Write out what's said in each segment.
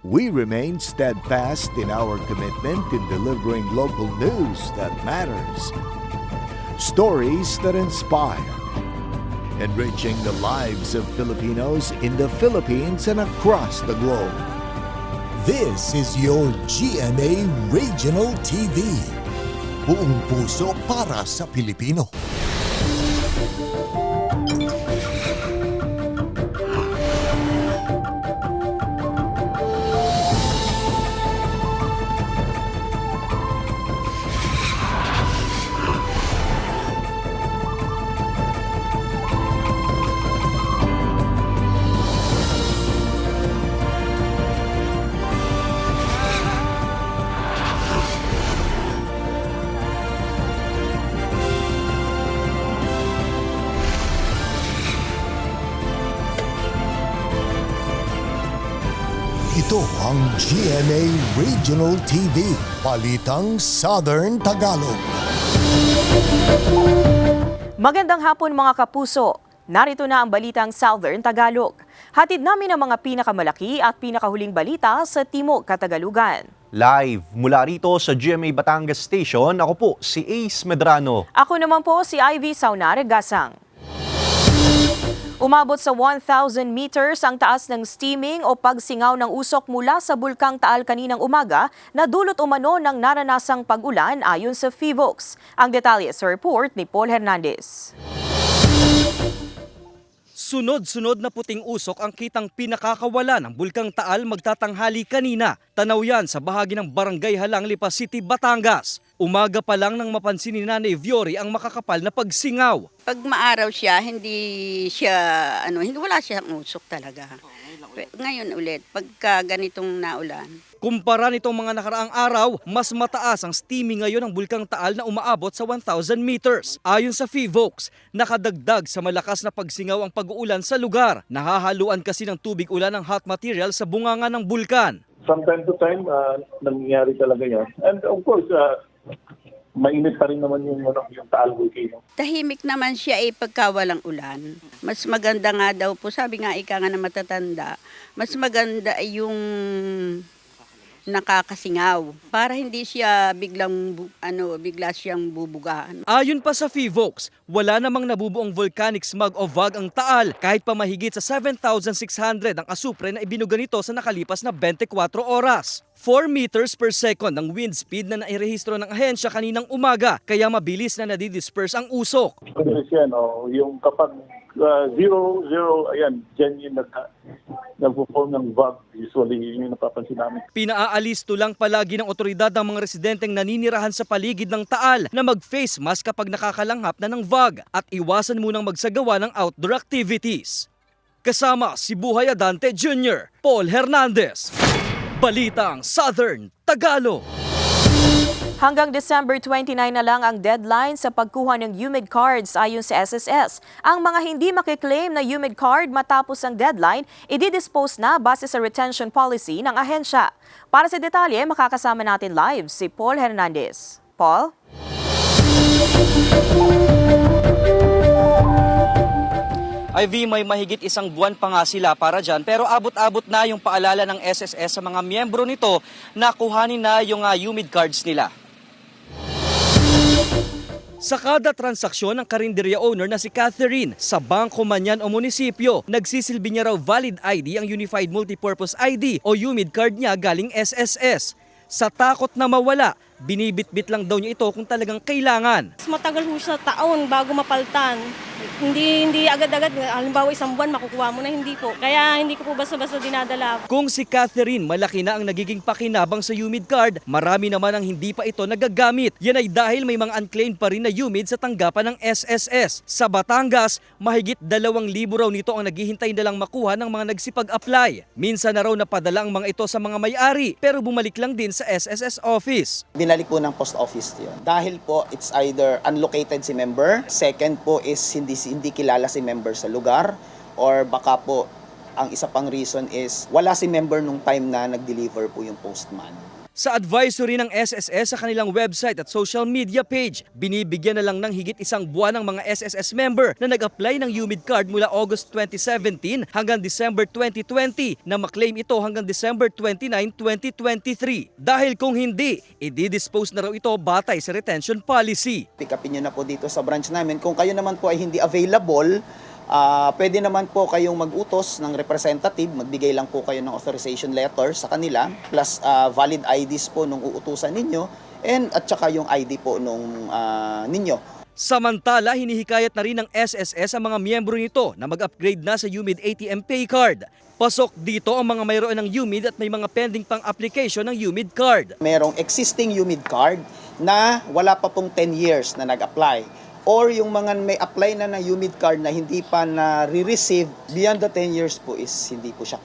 We remain steadfast in our commitment in delivering local news that matters. Stories that inspire. Enriching the lives of Filipinos in the Philippines and across the globe. This is your GMA Regional TV. Buong puso para sa Pilipino. Ito ang GMA Regional TV, Balitang Southern Tagalog. Magandang hapon mga kapuso. Narito na ang Balitang Southern Tagalog. Hatid namin ang mga pinakamalaki at pinakahuling balita sa Timog Katagalugan. Live mula rito sa GMA Batangas Station, ako po si Ace Medrano. Ako naman po si Ivy Saunare Gasang. Umabot sa 1,000 meters ang taas ng steaming o pagsingaw ng usok mula sa Bulkang Taal kaninang umaga na dulot umano ng naranasang pag-ulan ayon sa PHIVOLCS. Ang detalye sa report ni Paul Hernandez. Sunod-sunod na puting usok ang kitang pinakakawala ng Bulkang Taal magtatanghali kanina. Tanaw yan sa bahagi ng Barangay Halang, Lipa City, Batangas. Umaga pa lang nang mapansin ni Nanay Viore ang makakapal na pagsingaw. Pag maaraw siya, hindi wala siyang usok talaga. Ngayon ulit, pagka ganitong naulan. Kumpara nitong mga nakaraang araw, mas mataas ang steaming ngayon ng Bulkang Taal na umaabot sa 1,000 meters. Ayon sa PHIVOLCS, nakadagdag sa malakas na pagsingaw ang pag-uulan sa lugar. Nahahaluan kasi ng tubig ulan ng hot material sa bunganga ng bulkan. From time to time, nangyayari talaga yan. And of course, mainit pa rin naman yung Taal Volcano. Tahimik naman siya pagka walang ulan. Mas maganda nga daw po, sabi nga ika nga na matatanda, mas maganda yung nakakasingaw para hindi siya bigla siyang bubugahan. Ayon pa sa PHIVOLCS, wala namang nabubuong volcanic smog o VOG ang Taal kahit pa mahigit sa 7,600 ang asupre na ibinuga nito sa nakalipas na 24 oras. 4 meters per second ang wind speed na nairehistro ng ahensya kaninang umaga kaya mabilis na nadidisperse ang usok. Kasi yung kapag zero, ayan, dyan yung nagpo-form ng VOG. Usually, yun yung napapansin namin. Pinaaalisto lang palagi ng otoridad ang mga residenteng naninirahan sa paligid ng Taal na mag-face mask kapag nakakalanghap na ng VOG at iwasan munang magsagawa ng outdoor activities. Kasama si Buhay Adante Jr., Paul Hernandez. Balitang Southern Tagalog. Hanggang December 29 na lang ang deadline sa pagkuha ng UMID cards ayon sa SSS. Ang mga hindi makiklaim na UMID card matapos ang deadline, i-dispose na base sa retention policy ng ahensya. Para sa detalye, makakasama natin live si Paul Hernandez. Paul? Ivy, may mahigit isang buwan pa nga sila para dyan pero abot-abot na yung paalala ng SSS sa mga miyembro nito na kuhanin na yung UMID cards nila. Sa kada transaksyon ng karinderya owner na si Catherine sa bangko man yan o munisipyo, nagsisilbi niya raw valid ID ang Unified Multipurpose ID o UMID card niya galing SSS. Sa takot na mawala, binibitbit lang daw niya ito kung talagang kailangan. Matagal ho siya taon bago mapaltan. Hindi agad-agad, halimbawa isang buwan makukuha mo na, hindi po. Kaya hindi ko po basta-basta dinadala. Kung si Catherine malaki na ang nagiging pakinabang sa UMID card, marami naman ang hindi pa ito nagagamit. Yan ay dahil may mga unclaimed pa rin na UMID sa tanggapan ng SSS. Sa Batangas, mahigit 2,000 raw nito ang naghihintay na lang makuha ng mga nagsipag-apply. Minsan na raw napadala ang mga ito sa mga may-ari pero bumalik lang din sa SSS office. Binalik po ng post office yun. Dahil po it's either unlocated si member, second po is hindi kilala si member sa lugar, or baka po ang isa pang reason is wala si member nung time na nag-deliver po yung postman. Sa advisory ng SSS sa kanilang website at social media page, binibigyan na lang ng higit isang buwan ng mga SSS member na nag-apply ng UMID card mula August 2017 hanggang December 2020 na maklaim ito hanggang December 29, 2023. Dahil kung hindi, i-dispose na raw ito batay sa retention policy. Pick upin nyo na po dito sa branch namin. Kung kayo naman po ay hindi available, pwede naman po kayong mag-utos ng representative, magbigay lang po kayo ng authorization letter sa kanila, plus valid IDs po nung uutusan ninyo, at saka yung ID po nung ninyo. Samantala, hinihikayat na rin ng SSS ang mga miyembro nito na mag-upgrade na sa UMID ATM Pay Card. Pasok dito ang mga mayroon ng UMID at may mga pending pang application ng UMID card. Merong existing UMID card na wala pa pong 10 years na nag-apply. Or yung mga may apply na ng UMID card na hindi pa na-receive, beyond the 10 years po is hindi po siya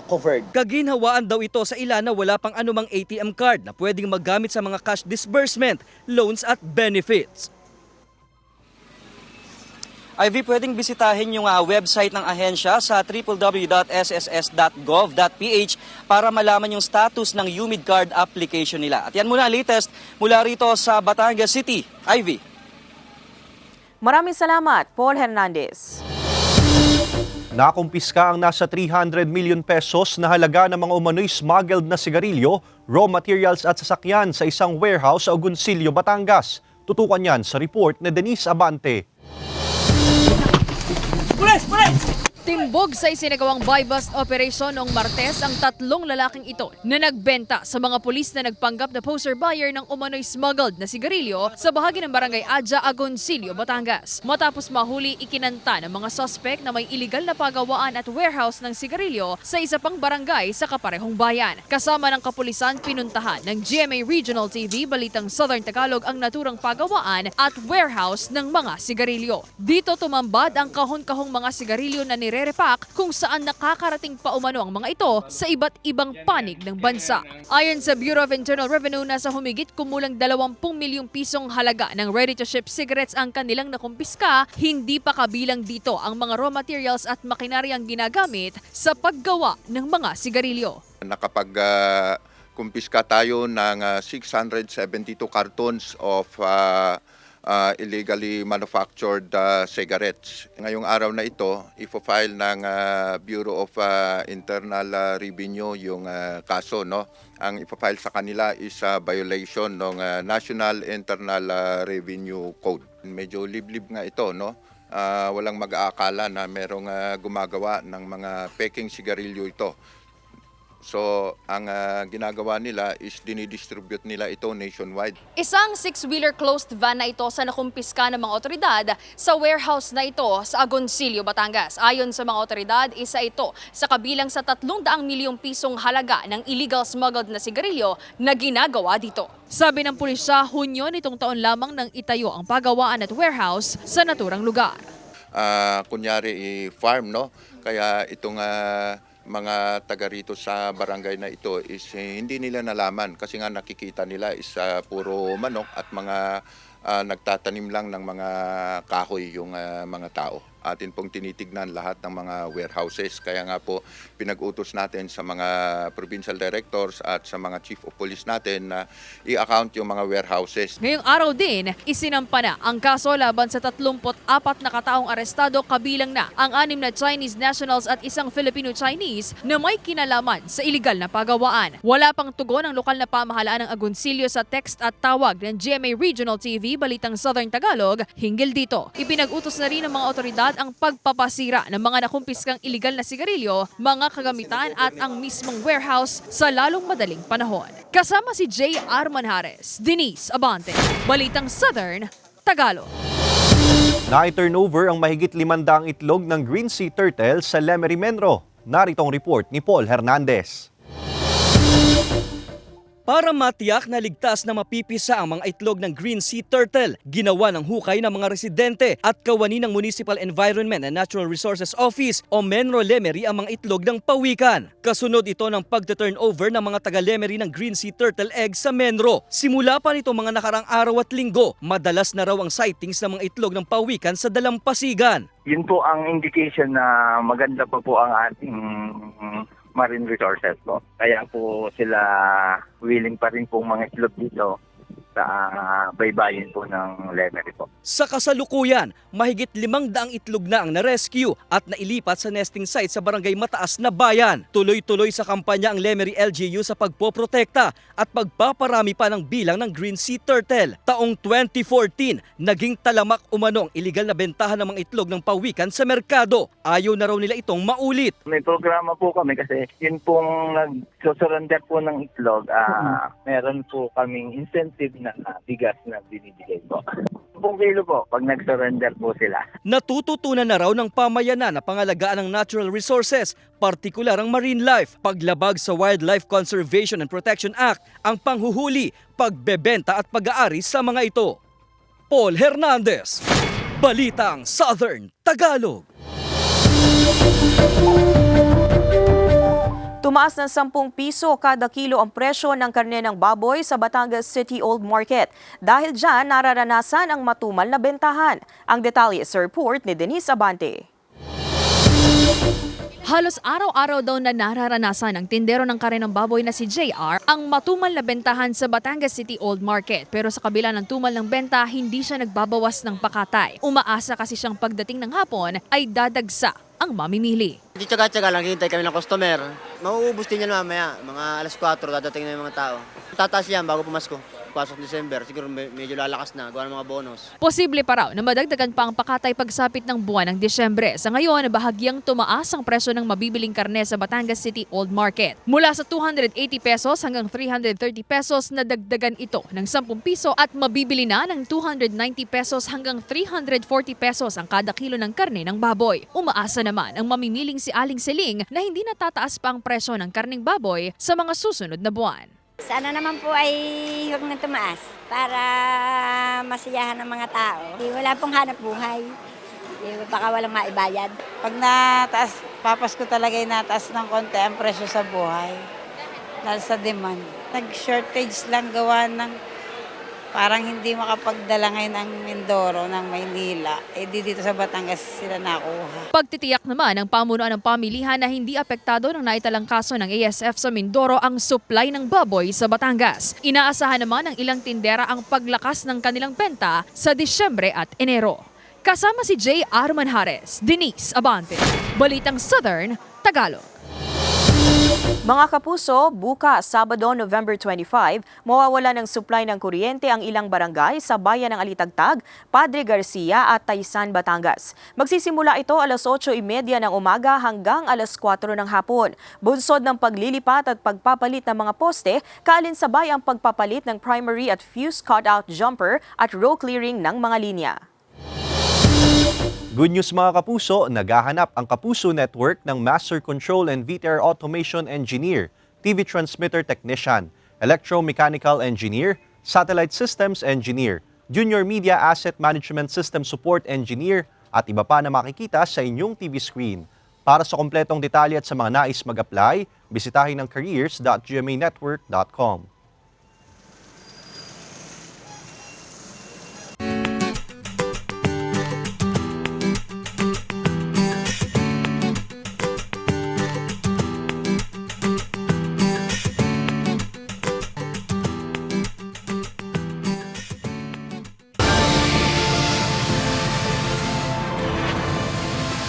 covered. Kaginhawaan daw ito sa ilan na wala pang anumang ATM card na pwedeng magamit sa mga cash disbursement, loans at benefits. Ivy, pwedeng bisitahin yung website ng ahensya sa www.sss.gov.ph para malaman yung status ng UMID card application nila. At yan muna latest mula rito sa Batangas City. Ivy. Maraming salamat, Paul Hernandez. Nakumpiska ang nasa 300 million pesos na halaga ng mga umano'y smuggled na sigarilyo, raw materials at sasakyan sa isang warehouse sa Agoncillo, Batangas. Tutukan yan sa report ni Denise Abante. Timbog sa isinagawang buy-bust operation noong Martes ang 3 lalaking ito na nagbenta sa mga pulis na nagpanggap na poster buyer ng umano'y smuggled na sigarilyo sa bahagi ng Barangay Adja, Agoncillo, Batangas. Matapos mahuli, ikinanta ng mga suspect na may iligal na pagawaan at warehouse ng sigarilyo sa isa pang barangay sa kaparehong bayan. Kasama ng kapulisan, pinuntahan ng GMA Regional TV Balitang Southern Tagalog ang naturang pagawaan at warehouse ng mga sigarilyo. Dito tumambad ang kahon-kahong mga sigarilyo na repack kung saan nakakarating pa umano ang mga ito sa iba't ibang panig ng bansa. Ayon sa Bureau of Internal Revenue, nasa humigit kumulang 20 milyong pisong halaga ng ready-to-ship cigarettes ang kanilang nakumpiska, hindi pa kabilang dito ang mga raw materials at makinaryang ginagamit sa paggawa ng mga sigarilyo. Nakapag-kumpiska tayo ng 672 cartons of illegally manufactured cigarettes. Ngayong araw na ito, ifo-file ng Bureau of Internal Revenue yung kaso. No? Ang ifo-file sa kanila is violation ng National Internal Revenue Code. Medyo liblib nga ito. No? Walang mag-aakala na merong gumagawa ng mga peking sigarilyo ito. So, ang ginagawa nila is dinidistribute nila ito nationwide. Isang 6-wheeler closed van na ito sa nakumpiska ng mga otoridad sa warehouse na ito sa Agoncillo, Batangas. Ayon sa mga otoridad, isa ito sa kabilang sa 300 milyong pisong halaga ng illegal smuggled na sigarilyo na ginagawa dito. Sabi ng pulisya, Hunyo nitong taon lamang nang itayo ang pagawaan at warehouse sa naturang lugar. Kunyari, farm, no? Kaya itong mga taga rito sa barangay na ito is hindi nila nalaman kasi nga nakikita nila is puro manok at mga nagtatanim lang ng mga kahoy yung mga tao. Atin pong tinitignan lahat ng mga warehouses. Kaya nga po pinag-utos natin sa mga provincial directors at sa mga chief of police natin na i-account yung mga warehouses. Ngayong araw din, isinampa na ang kaso laban sa 34 na kataong arestado, kabilang na ang 6 na Chinese nationals at isang Filipino-Chinese na may kinalaman sa iligal na pagawaan. Wala pang tugon ang lokal na pamahalaan ng Agoncillo sa text at tawag ng GMA Regional TV Balitang Southern Tagalog hinggil dito. Ipinag-utos na rin ng mga otoridad ang pagpapasira ng mga nakumpiskang iligal na sigarilyo, mga kagamitan at ang mismong warehouse sa lalong madaling panahon. Kasama si J.R. Manjares, Denise Abante, Balitang Southern Tagalog. Na-turnover ang mahigit 500 itlog ng green sea turtle sa Lemery Menro. Narito ang report ni Paul Hernandez. Para matiyak na ligtas na mapipisa ang mga itlog ng green sea turtle, ginawa ng hukay ng mga residente at kawani ng Municipal Environment and Natural Resources Office o Menro Lemery ang mga itlog ng pawikan. Kasunod ito ng pagte-turnover ng mga taga-Lemery ng green sea turtle eggs sa Menro. Simula pa nito mga nakarang araw at linggo, madalas na raw ang sightings ng mga itlog ng pawikan sa Dalampasigan. Yun po ang indication na maganda pa po ang ating marine resources po. Kaya po sila willing pa rin pong mga itlog dito sa baybayin po ng Lemery po. Sa kasalukuyan, mahigit 500 itlog na ang na-rescue at nailipat sa nesting site sa barangay Mataas na Bayan. Tuloy-tuloy sa kampanya ang Lemery LGU sa pagpoprotekta at pagpaparami pa ng bilang ng green sea turtle. Taong 2014, naging talamak umano ang iligal na bentahan ng mga itlog ng pawikan sa merkado. Ayaw na raw nila itong maulit. May programa po kami kasi yun pong nagsusurrender po ng itlog. Meron po kaming incentive na bigas na binibigay po. 10 kilo po pag nag-surrender po sila. Natututunan na raw ng pamayanan na pangalagaan ng natural resources, partikular ang marine life, paglabag sa Wildlife Conservation and Protection Act, ang panghuhuli, pagbebenta at pag-aari sa mga ito. Paul Hernandez, Balitang Southern Tagalog. Tumaas ng 10 piso kada kilo ang presyo ng karne ng baboy sa Batangas City Old Market. Dahil dyan, nararanasan ang matumal na bentahan. Ang detalye sa report ni Denise Abante. Halos araw-araw daw na nararanasan ng tindero ng karne ng baboy na si JR ang matumal na bentahan sa Batangas City Old Market. Pero sa kabila ng tumal ng benta, hindi siya nagbabawas ng pakatay. Umaasa kasi siyang pagdating ng hapon ay dadagsa ang mamimili. Hindi tsaga-tsaga lang, hintay kami ng customer. Mauubos din yan mamaya, mga alas 4, dadating na yung mga tao. Tataas yan bago pumasko. Pasok December, siguro medyo lalakas na, gawa ng mga bonus. Posible pa raw na madagdagan pa ang pakatay pagsapit ng buwan ng Disyembre. Sa ngayon, bahagyang tumaas ang presyo ng mabibiling karne sa Batangas City Old Market. Mula sa 280 pesos hanggang 330 pesos, nadagdagan ito ng 10 piso at mabibili na ng 290 pesos hanggang 340 pesos ang kada kilo ng karne ng baboy. Umaasa naman ang mamimiling si Aling Seling na hindi natataas pa ang presyo ng karneng baboy sa mga susunod na buwan. Sana naman po ay huwag na tumaas para masiyahan ng mga tao. Wala pong hanap buhay. Baka walang maibayad. Pag nataas, papasko talaga yung nataas ng konti ang presyo sa buhay. Dahil sa demand. Nag-shortage lang gawa ng parang hindi makapagdala ngayon ang Mindoro ng Maynila. Dito sa Batangas sila nakuha. Pagtitiyak naman ng pamunuan ng pamilihan na hindi apektado ng naitalang kaso ng ASF sa Mindoro ang supply ng baboy sa Batangas. Inaasahan naman ng ilang tindera ang paglakas ng kanilang benta sa Disyembre at Enero. Kasama si J.R. Manjares, Denise Abante, Balitang Southern Tagalog. Mga kapuso, bukas, Sabado, November 25, mawawala ng supply ng kuryente ang ilang barangay sa bayan ng Alitagtag, Padre Garcia at Taysan, Batangas. Magsisimula ito alas 8:30 ng umaga hanggang alas 4 ng hapon. Bunsod ng paglilipat at pagpapalit ng mga poste, kaalinsabay ang pagpapalit ng primary at fuse cutout jumper at row clearing ng mga linya. Good news mga kapuso, naghahanap ang Kapuso Network ng Master Control and VTR Automation Engineer, TV Transmitter Technician, Electromechanical Engineer, Satellite Systems Engineer, Junior Media Asset Management System Support Engineer at iba pa na makikita sa inyong TV screen. Para sa kompletong detalye at sa mga nais mag-apply, bisitahin ang careers.gmanetwork.com.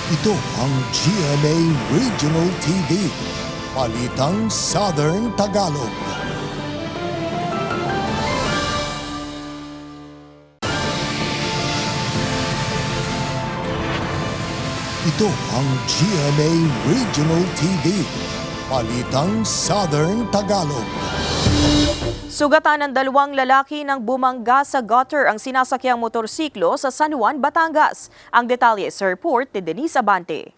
Ito ang GMA Regional TV, Balitang Southern Tagalog. Ito ang GMA Regional TV, Balitang Southern Tagalog. Sugatan ng 2 lalaki nang bumangga sa gutter ang sinasakyang motorsiklo sa San Juan, Batangas. Ang detalye sa report ni Denise Abante.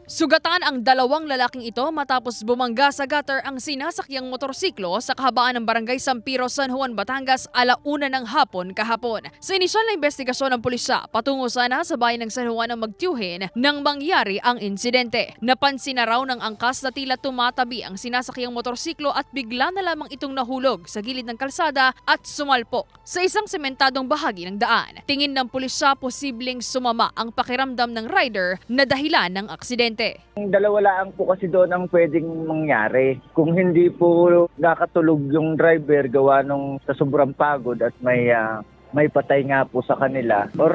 Sugatan ang 2 lalaking ito matapos bumangga sa gutter ang sinasakyang motorsiklo sa kahabaan ng Barangay San Piro, San Juan, Batangas, 1:00 ng hapon kahapon. Sa inisyal na investigasyon ng pulisya, patungo sana sa bayan ng San Juan ang magtiyuhin nang mangyari ang insidente. Napansin na raw ng angkas na tila tumatabi ang sinasakyang motorsiklo at bigla na lamang itong nahulog sa gilid ng kalsada at sumalpok sa isang sementadong bahagi ng daan. Tingin ng pulisya, posibleng sumama ang pakiramdam ng rider na dahilan ng aksidente. Abante. Dalawa lang po kasi doon ang pwedeng mangyari. Kung hindi po nakatulog yung driver gawa nung sa sobrang pagod at may patay nga po sa kanila or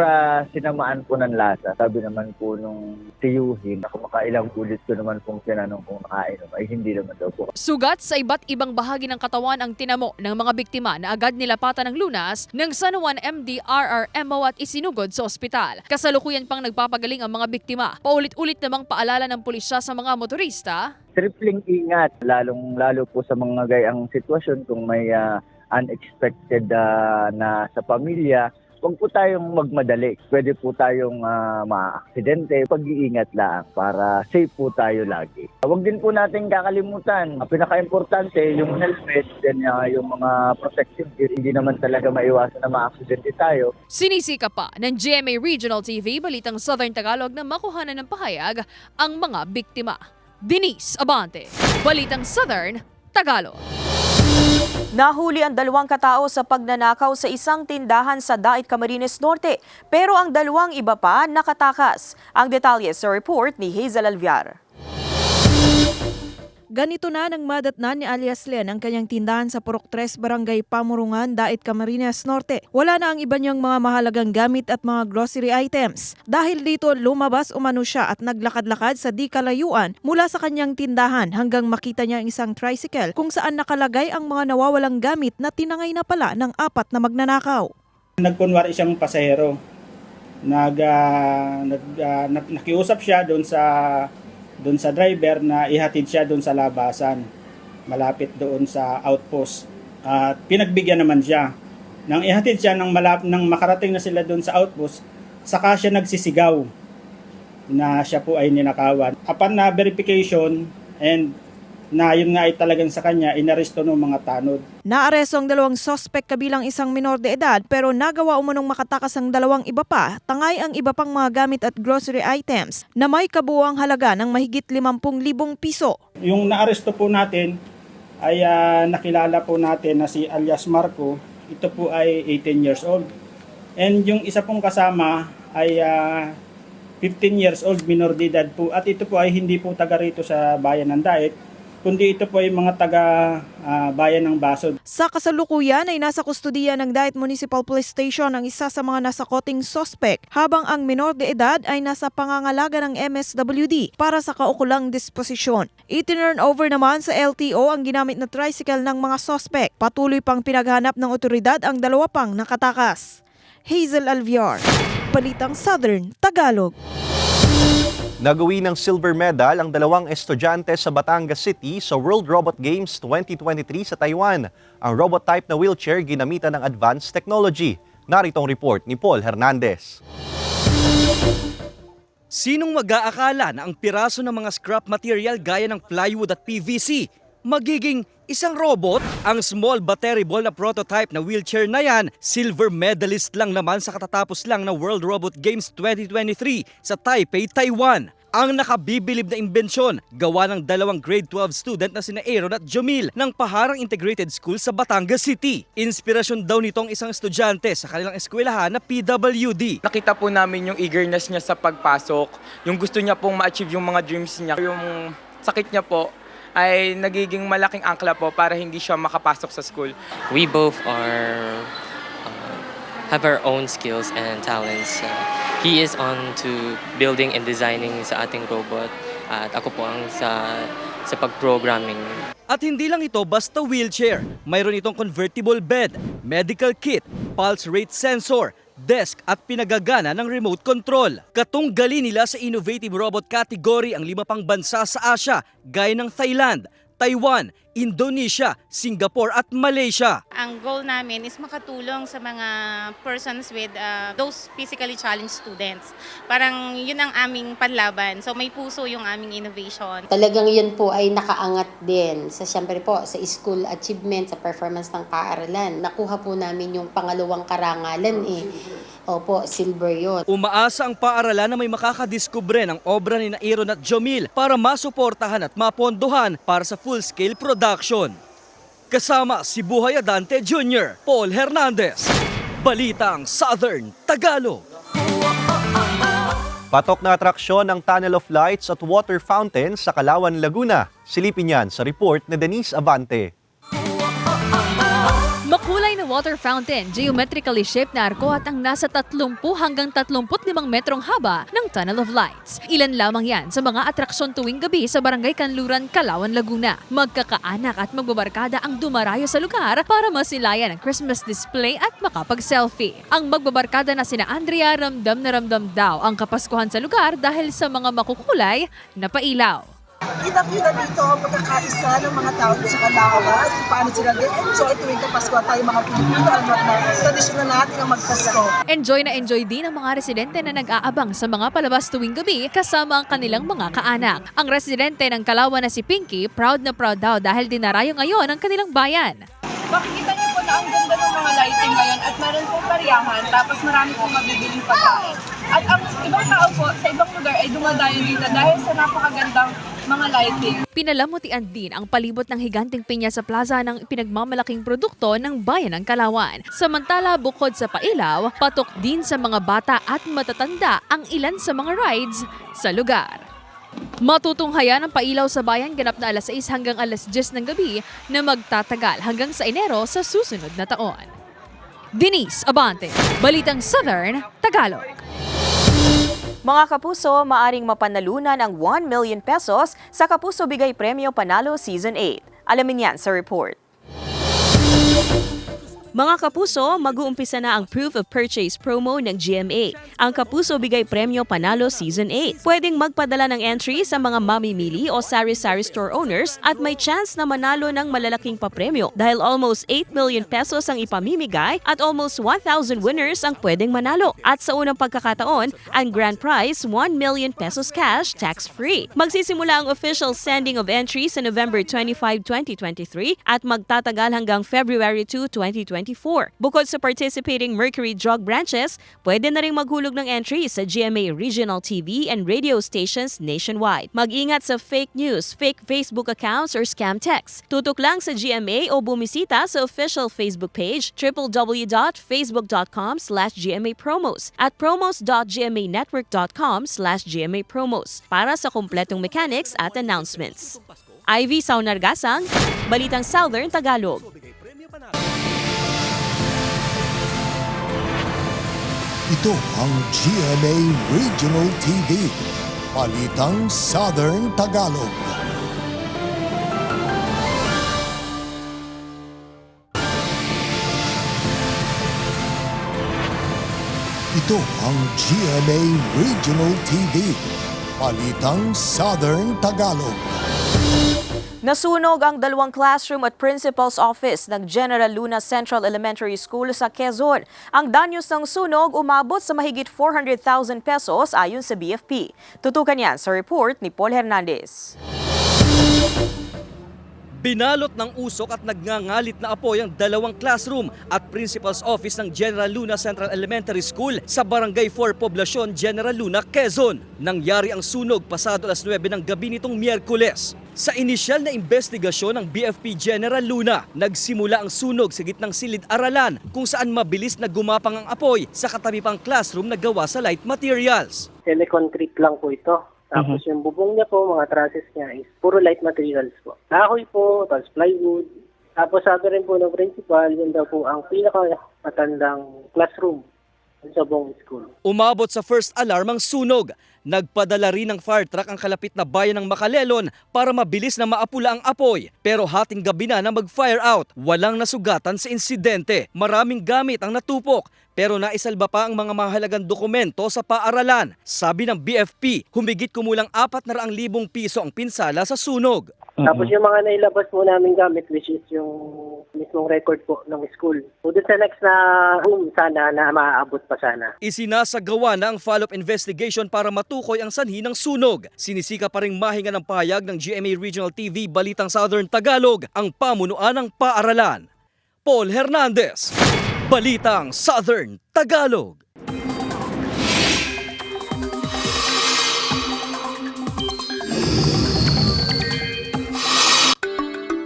sinamaan po ng lasa. Sabi naman po nung tiyuhin, ako makailang ulit ko naman pong tinanong kung nakainom ay hindi naman daw po. Sugat sa iba't ibang bahagi ng katawan ang tinamo ng mga biktima na agad nilapatan ng lunas ng San Juan MDRRMO at isinugod sa ospital. Kasalukuyan pang nagpapagaling ang mga biktima. Paulit-ulit namang paalala ng pulisya sa mga motorista. Tripling ingat, lalo po sa mga gayang sitwasyon kung may unexpected na sa pamilya, huwag po tayong magmadali. Pwede po tayong maaksidente. Pag-iingat lang para safe po tayo lagi. Huwag din po natin kakalimutan. Ang pinaka-importante, yung helmet, then yung mga protective gear. Hindi naman talaga maiwasan na maaksidente tayo. Sinisika pa ng GMA Regional TV, Balitang Southern Tagalog na makuhanan ng pahayag ang mga biktima. Denise Abante, Balitang Southern Tagalog. Nahuli ang 2 katao sa pagnanakaw sa isang tindahan sa Dait, Camarines Norte, pero ang 2 iba pa nakatakas. Ang detalye sa report ni Hazel Alviar. Ganito na nang madatnan ni alias Len ang kanyang tindahan sa Purok 3, Barangay Pamurungan, Dait, Camarines Norte. Wala na ang iba niyang mga mahalagang gamit at mga grocery items. Dahil dito, lumabas umano siya at naglakad-lakad sa di kalayuan mula sa kanyang tindahan hanggang makita niya ang isang tricycle kung saan nakalagay ang mga nawawalang gamit na tinangay na pala ng 4 na magnanakaw. Nagkunwari siyang pasahero. Nakiusap siya doon sa driver na ihatid siya doon sa labasan, malapit doon sa outpost. At pinagbigyan naman siya. Nang ihatid siya nang makarating na sila doon sa outpost, saka siya nagsisigaw na siya po ay ninakawan. Upon na verification and na yun nga ay talagang sa kanya, inaresto ng mga tanod. Naaresto ang 2 suspect kabilang isang minor de edad pero nagawa umunong makatakas ang 2 iba pa, tangay ang iba pang mga gamit at grocery items na may kabuuang halaga ng mahigit 50,000 piso. Yung naaresto po natin ay nakilala po natin na si alias Marco. Ito po ay 18 years old. And yung isa pong kasama ay 15 years old, minor de edad po. At ito po ay hindi po taga rito sa bayan ng Dait, kundi ito po ay mga taga-bayan ng Basod. Sa kasalukuyan ay nasa kustudiya ng Dait Municipal Police Station ang isa sa mga nasakoting suspect, habang ang minor de edad ay nasa pangangalaga ng MSWD para sa kaukulang disposisyon. Itinurn over naman sa LTO ang ginamit na tricycle ng mga suspect. Patuloy pang pinaghanap ng otoridad ang 2 pang nakatakas. Hazel Alviar, Balitang Southern Tagalog. Nagawi ng silver medal ang 2 estudyante sa Batangas City sa World Robot Games 2023 sa Taiwan. Ang robot type na wheelchair ginamitan ng advanced technology. Narito ang report ni Paul Hernandez. Sinong mag-aakala na ang piraso ng mga scrap material gaya ng plywood at PVC magiging isang robot? Ang small batterable na prototype na wheelchair na yan, silver medalist lang naman sa katatapos lang na World Robot Games 2023 sa Taipei, Taiwan. Ang nakabibilib na imbensyon, gawa ng 2 grade 12 student na sina Aaron at Jomil ng Paharang Integrated School sa Batangas City. Inspirasyon daw nitong isang estudyante sa kanilang eskwelahan na PWD. Nakita po namin yung eagerness niya sa pagpasok, yung gusto niya pong ma-achieve yung mga dreams niya, yung sakit niya po ay nagiging malaking angkla po para hindi siya makapasok sa school. We both have our own skills and talents. He is on to building and designing sa ating robot at ako po ang sa pag-programming. At hindi lang ito basta wheelchair. Mayroon itong convertible bed, medical kit, pulse rate sensor, desk at pinagagana ng remote control. Katunggali nila sa innovative robot category ang 5 pang bansa sa Asia gaya ng Thailand, Taiwan, Indonesia, Singapore at Malaysia. Ang goal namin is makatulong sa mga persons with those physically challenged students. Parang yun ang aming panlaban. So may puso yung aming innovation. Talagang yun po ay nakaangat din sa siyempre po sa school achievement, sa performance ng paaralan. Nakuha po namin yung 2nd karangalan Opo, silver yun. Umaasa ang paaralan na may makakadiskubre ng obra ni Aaron at Jomil para masuportahan at mapondohan para sa full-scale production. Kasama si Buhay Adante Jr., Paul Hernandez, Balitang Southern Tagalog. Patok na atraksyon ng Tunnel of Lights at Water Fountain sa Calauan, Laguna. Silipin yan sa report ni Denise Abante. Makulay na water fountain, geometrically shaped na arko at ang nasa 30 hanggang 35 metrong haba ng Tunnel of Lights. Ilan lamang yan sa mga atraksyon tuwing gabi sa Barangay Kanluran, Calauan, Laguna. Magkakaanak at magbabarkada ang dumarayo sa lugar para masilayan ang Christmas display at makapag-selfie. Ang magbabarkada na sina Andrea ramdam na ramdam daw ang Kapaskuhan sa lugar dahil sa mga makukulay na pailaw. Kita-kita dito ang pagkakaisa ng mga tao sa Calauan, paano sila enjoy tuwing Kapaskuhan tayo mga Pilipino, ang tradisyon na natin ang magpasko. Enjoy na enjoy din ang mga residente na nag-aabang sa mga palabas tuwing gabi kasama ang kanilang mga kaanak. Ang residente ng Calauan na si Pinky, proud na proud daw dahil dinarayo ngayon ang kanilang bayan. Makikita niyo po na ang ganda ng mga lighting ngayon at meron pong pariyahan tapos marami pong mabibiling pagkain. At ang ibang tao po sa ibang lugar ay dumadayo dito dahil sa napakagandang mga lighting. Pinalamutian din ang palibot ng higanting pinya sa plaza ng pinagmamalaking produkto ng bayan ng Calauan. Samantala, bukod sa pailaw, patok din sa mga bata at matatanda ang ilan sa mga rides sa lugar. Matutunghayan ang pailaw sa bayan ganap na alas 6 hanggang alas 10 ng gabi na magtatagal hanggang sa Enero sa susunod na taon. Denise Abante, Balitang Southern, Tagalog. Mga kapuso, maaring mapanalunan ang 1 million pesos sa Kapuso Bigay Premyo Panalo Season 8. Alamin yan sa report. Mga kapuso, mag-uumpisa na ang Proof of Purchase promo ng GMA, ang Kapuso Bigay Premyo Panalo Season 8. Pwedeng magpadala ng entry sa mga mamimili o sari-sari store owners at may chance na manalo ng malalaking papremyo dahil almost 8 million pesos ang ipamimigay at almost 1,000 winners ang pwedeng manalo. At sa unang pagkakataon, ang grand prize 1 million pesos cash tax-free. Magsisimula ang official sending of entries sa November 25, 2023 at magtatagal hanggang February 2, 2024. Bukod sa participating Mercury Drug branches, pwede na rin maghulog ng entry sa GMA Regional TV and radio stations nationwide. Mag-ingat sa fake news, fake Facebook accounts or scam texts. Tutok lang sa GMA o bumisita sa official Facebook page www.facebook.com/GMApromos at promos.gmanetwork.com/GMApromos para sa kumpletong mechanics at announcements. Ivy Saunargasang, Balitang Southern Tagalog. Ito ang GMA Regional TV, Balitang Southern Tagalog. Ito ang GMA Regional TV, Balitang Southern Tagalog. Nasunog ang 2 classroom at principal's office ng General Luna Central Elementary School sa Quezon. Ang danyos ng sunog umabot sa mahigit 400,000 pesos ayon sa BFP. Tutukan yan sa report ni Paul Hernandez. Binalot ng usok at nagngangalit na apoy ang 2 classroom at principal's office ng General Luna Central Elementary School sa Barangay 4 Poblacion, General Luna, Quezon. Nangyari ang sunog pasado alas 9 ng gabi nitong Miyerkules. Sa inisyal na investigasyon ng BFP General Luna, nagsimula ang sunog sa gitnang silid-aralan kung saan mabilis na gumapang ang apoy sa katabi pang classroom na gawa sa light materials. Teleconcrete lang po ito. Tapos yung bubong niya po, mga trusses niya is puro light materials po. Kahoy po, tapos plywood. Tapos sabi rin po ng principal, yun daw po ang pinakamatandang classroom sa buong school. Umabot sa first alarm ang sunog. Nagpadala rin ng fire truck ang kalapit na bayan ng Macalelon para mabilis na maapula ang apoy. Pero hating gabi na mag-fire out. Walang nasugatan sa insidente. Maraming gamit ang natupok. Pero naisalba pa ang mga mahalagang dokumento sa paaralan. Sabi ng BFP, humigit kumulang 400,000 piso ang pinsala sa sunog. Tapos yung mga nailabas mo namin gamit, which is yung mismong record po ng school. So doon sa next na room, sana na maaabot pa sana. Isinasagawa na ang follow-up investigation para matukoy ang sanhi ng sunog. Sinisika pa ring mahinga ng pahayag ng GMA Regional TV Balitang Southern Tagalog ang pamunuan ng paaralan. Paul Hernandez, Balitang Southern Tagalog.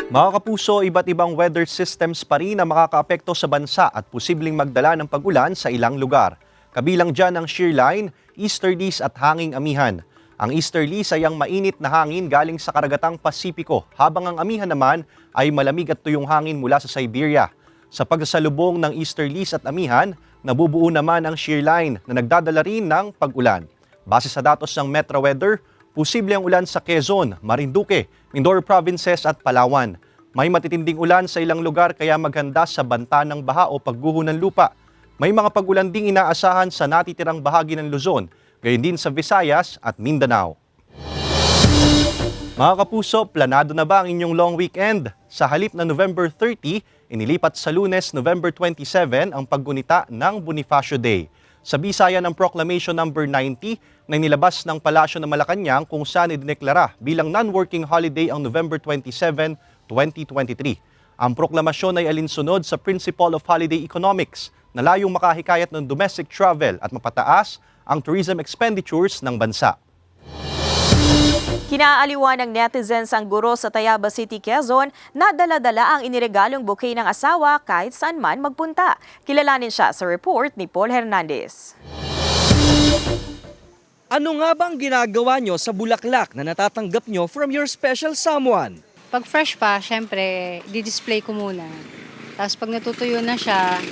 Mga kapuso, iba't ibang weather systems pa rin ang makakaapekto sa bansa at posibleng magdala ng pag-ulan sa ilang lugar. Kabilang dyan ang shear line, easterlies at hanging amihan. Ang easterlies ay ang mainit na hangin galing sa karagatang Pasipiko, habang ang amihan naman ay malamig at tuyong hangin mula sa Siberia. Sa pagsasalubong ng easterlies at amihan, nabubuo naman ang shear line na nagdadala rin ng pag-ulan. Base sa datos ng Metro Weather, posible ang ulan sa Quezon, Marinduque, Mindoro Provinces at Palawan. May matitinding ulan sa ilang lugar kaya maghanda sa banta ng baha o pagguho ng lupa. May mga pag-ulan ding inaasahan sa natitirang bahagi ng Luzon, gayon din sa Visayas at Mindanao. Mga kapuso, planado na ba ang inyong long weekend? Sa halip na November 30, inilipat sa Lunes, November 27 ang paggunita ng Bonifacio Day. Sa bisaya ng Proclamation No. 90 na inilabas ng Palasyo ng Malacanang kung saan idineklara bilang non-working holiday ang November 27, 2023. Ang proklamasyon ay alinsunod sa Principle of Holiday Economics na layong makahikayat ng domestic travel at mapataas ang tourism expenditures ng bansa. Kinaaliwan ng netizens ang guro sa Tayabas City, Quezon na dala-dala ang iniregalong bouquet ng asawa kahit saan man magpunta. Kilalanin siya sa report ni Paul Hernandez. Ano nga bang ginagawa nyo sa bulaklak na natatanggap nyo from your special someone? Pag fresh pa, syempre, di-display ko muna. Tapos pag natutuyo na siya,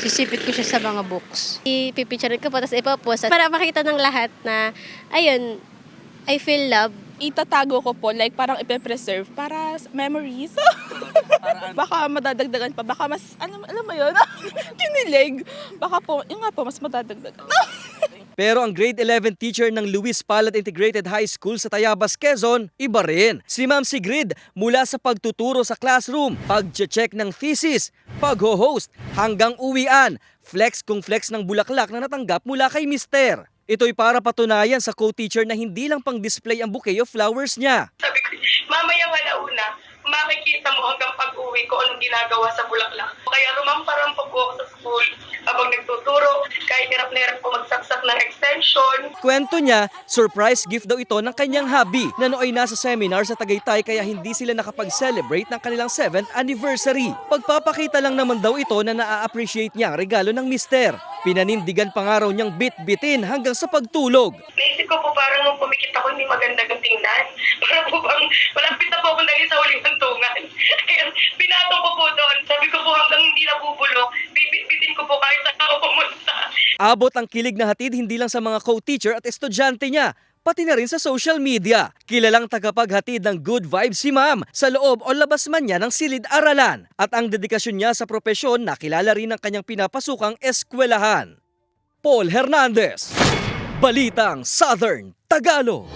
sisipit ko siya sa mga books. Ipipicture ko po, tapos ipopost para makita ng lahat na, ayun, I feel love. Itatago ko po, like parang ipe-preserve para memories. Baka madadagdagan pa, baka mas, alam mo yun, kinilig. Baka po, yun nga po, mas madadagdagan. Pero ang grade 11 teacher ng Luis Palad Integrated High School sa Tayabas, Quezon, iba rin. Si Ma'am Sigrid, mula sa pagtuturo sa classroom, pag-check ng thesis, pag-host, hanggang uwian, flex kung flex ng bulaklak na natanggap mula kay Mister. Ito'y para patunayan sa co-teacher na hindi lang pang-display ang bouquet of flowers niya. Sabi ko, mamaya una, makikita mo hanggang pag-uwi ko anong ginagawa sa bulaklak. Kaya rumamparampa po ako sa school habang nagtuturo, kahit hirap na hirap po magsaksak ng extension. Kwento niya, surprise gift daw ito ng kanyang hubby na nooy nasa seminar sa Tagaytay kaya hindi sila nakapag-celebrate ng kanilang 7th anniversary. Pagpapakita lang naman daw ito na na-appreciate niya ang regalo ng mister. Pinanindigan pa nga raw niyang bit-bitin hanggang sa pagtulog. Naisip ko po parang nung pumikit ako hindi maganda ng tingnan. Para po bang malapit na po akong dahil sa huling hantungan. Kaya pinatong ko po doon. Sabi ko po hanggang hindi nabubulok, bibit-bitin ko po kahit saan ako pumunta. Abot ang kilig na hatid hindi lang sa mga co-teacher at estudyante niya, pati na rin sa social media. Kilalang tagapaghatid ng good vibes si Ma'am sa loob o labas man niya ng silid-aralan. At ang dedikasyon niya sa propesyon nakilala rin ng kanyang pinapasukang eskwelahan. Paul Hernandez, Balitang Southern Tagalog.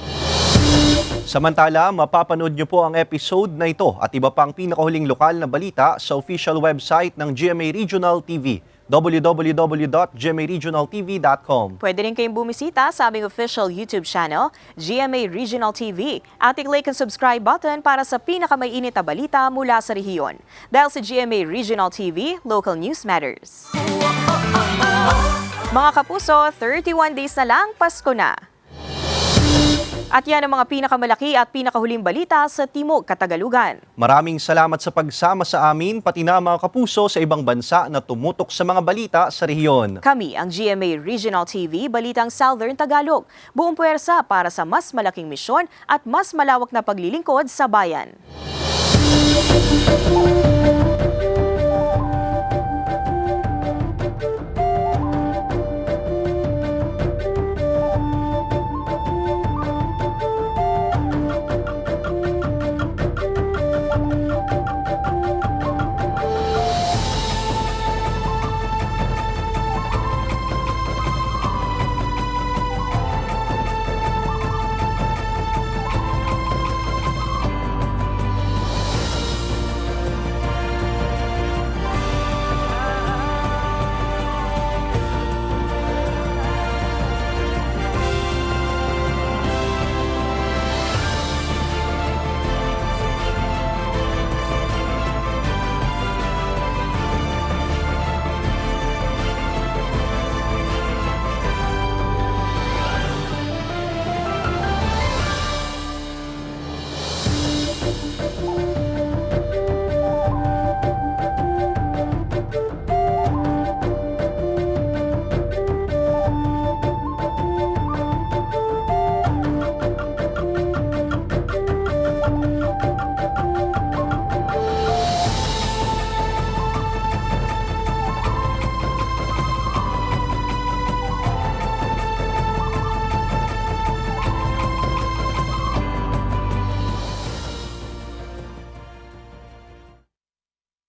Samantala, mapapanood niyo po ang episode na ito at iba pang pinakahuling lokal na balita sa official website ng GMA Regional TV, www.gmaregionaltv.com. Pwede rin kayong bumisita sa aming official YouTube channel, GMA Regional TV, at i-click ang subscribe button para sa pinakamainit na balita mula sa rehiyon. Dahil sa GMA Regional TV, local news matters. Mga kapuso, 31 days na lang, Pasko na. At yan ang mga pinakamalaki at pinakahuling balita sa Timog Katagalugan. Maraming salamat sa pagsama sa amin, pati na mga kapuso sa ibang bansa na tumutok sa mga balita sa rehiyon. Kami ang GMA Regional TV, Balitang Southern Tagalog. Buong puwersa para sa mas malaking misyon at mas malawak na paglilingkod sa bayan.